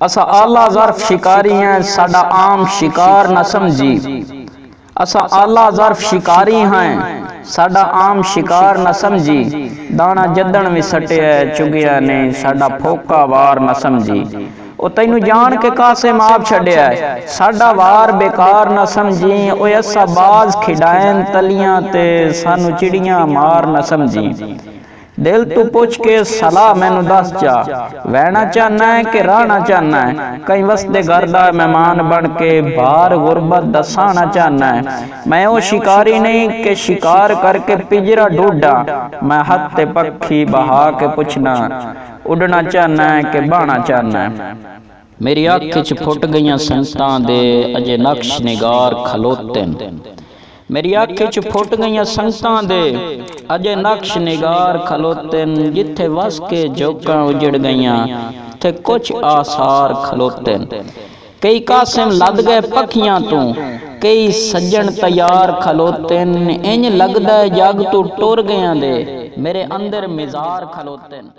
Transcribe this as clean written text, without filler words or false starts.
असा आला ज़र्फ शिकारी हैं, साडा आम शिकार न समझी। असा आला ज़र्फ शिकारी हैं, साडा आम शिकार न समझी। दाना जदन भी सटिया चुगिया ने, साडा फोका वार न समझी। ओ तैनू जान के कासे माप छड़िया है, साडा वार बेकार न समझी। ओ असा बाज खिडायन तलियां ते, सानू चिड़ियां मार न समझी। दिल तू पुछ के सलाह मैनू दस जा, वहना चाहना है कि रहना चाहना है। कई वसदे घर दा मेहमान बन के बाहर गुरबत दसाना चाहना है। मैं वो शिकारी नहीं कि शिकार करके पिंजरा ढूंढा, मैं हथ ते पक्षी बहा के पुछना, उड़ना चाहना है कि बहना चाहना है। मेरी अख च फुट गईयां संगतां दे, अजे नक्श निगार खलोते न। मेरी अख च फुट गईयां संगतां दे, अजे नक्श निगार खलोते न। जिथे वस के जोकां उजड़ गईयां, थे कुछ आसार खलोते न। कई कासिम लद गए पखियां तू, कई सज्जन तैयार खलोते न। इंज लगदा है जग तू टुर गया दे, मेरे अंदर मिजार खलोते न।